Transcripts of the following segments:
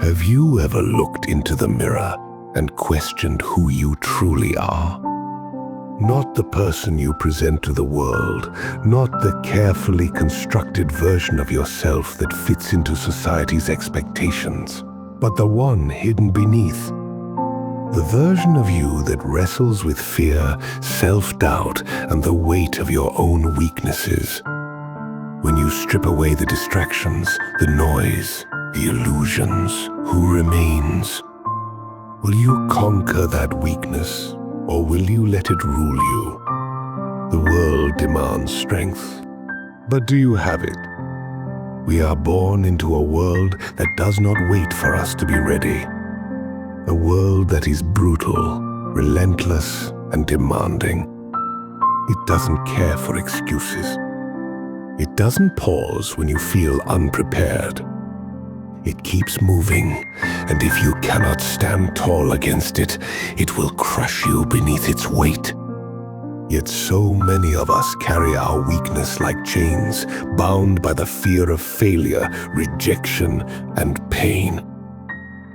Have you ever looked into the mirror and questioned who you truly are? Not the person you present to the world, not the carefully constructed version of yourself that fits into society's expectations, but the one hidden beneath. The version of you that wrestles with fear, self-doubt, and the weight of your own weaknesses. When you strip away the distractions, the noise, the illusions, who remains? Will you conquer that weakness, or will you let it rule you? The world demands strength, but do you have it? We are born into a world that does not wait for us to be ready. A world that is brutal, relentless, and demanding. It doesn't care for excuses. It doesn't pause when you feel unprepared. It keeps moving, and if you cannot stand tall against it, it will crush you beneath its weight. Yet so many of us carry our weakness like chains, bound by the fear of failure, rejection, and pain.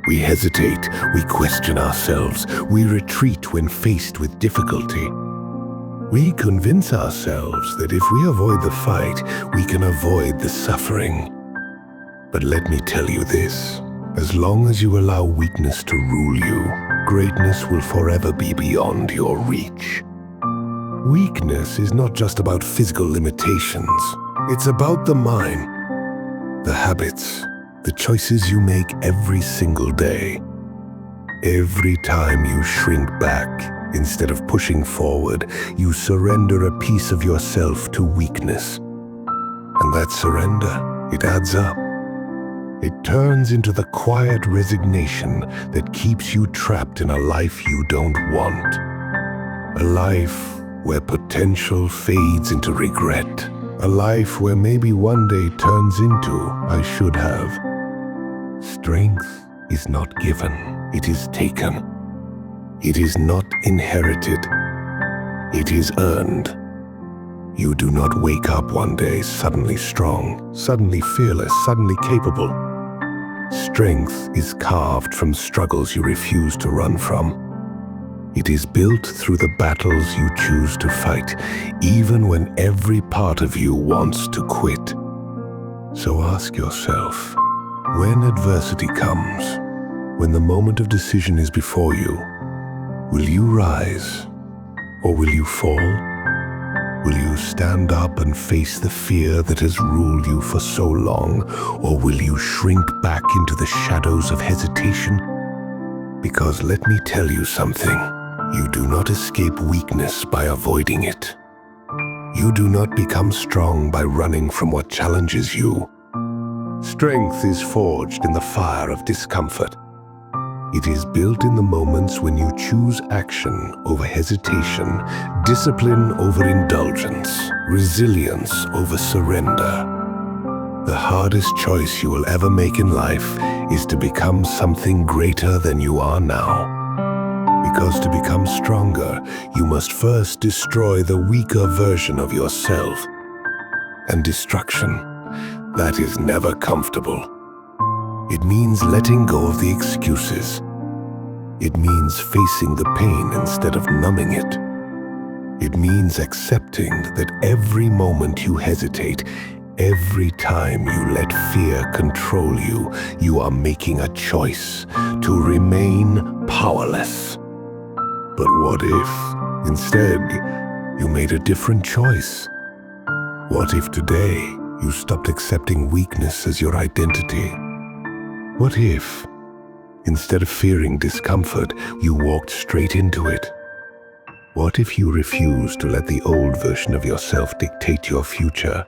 We hesitate, we question ourselves, we retreat when faced with difficulty. We convince ourselves that if we avoid the fight, we can avoid the suffering. But let me tell you this, as long as you allow weakness to rule you, greatness will forever be beyond your reach. Weakness is not just about physical limitations. It's about the mind, the habits, the choices you make every single day. Every time you shrink back, instead of pushing forward, you surrender a piece of yourself to weakness. And that surrender, it adds up. It turns into the quiet resignation that keeps you trapped in a life you don't want. A life where potential fades into regret. A life where maybe one day turns into, I should have. Strength is not given, it is taken. It is not inherited, it is earned. You do not wake up one day suddenly strong, suddenly fearless, suddenly capable. Strength is carved from struggles you refuse to run from. It is built through the battles you choose to fight, even when every part of you wants to quit. So ask yourself, when adversity comes, when the moment of decision is before you, will you rise, or will you fall? Will you stand up and face the fear that has ruled you for so long, or will you shrink back into the shadows of hesitation? Because let me tell you something, you do not escape weakness by avoiding it. You do not become strong by running from what challenges you. Strength is forged in the fire of discomfort. It is built in the moments when you choose action over hesitation, discipline over indulgence, resilience over surrender. The hardest choice you will ever make in life is to become something greater than you are now. Because to become stronger, you must first destroy the weaker version of yourself. And destruction, that is never comfortable. It means letting go of the excuses. It means facing the pain instead of numbing it. It means accepting that every moment you hesitate, every time you let fear control you, you are making a choice to remain powerless. But what if, instead, you made a different choice? What if today you stopped accepting weakness as your identity? What if, instead of fearing discomfort, you walked straight into it? What if you refused to let the old version of yourself dictate your future?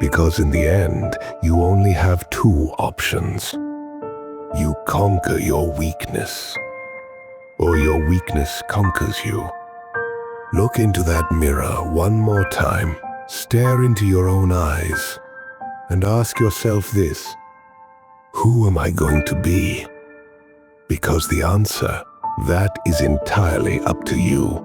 Because in the end, you only have two options. You conquer your weakness, or your weakness conquers you. Look into that mirror one more time, stare into your own eyes, and ask yourself this: who am I going to be? Because the answer, that is entirely up to you.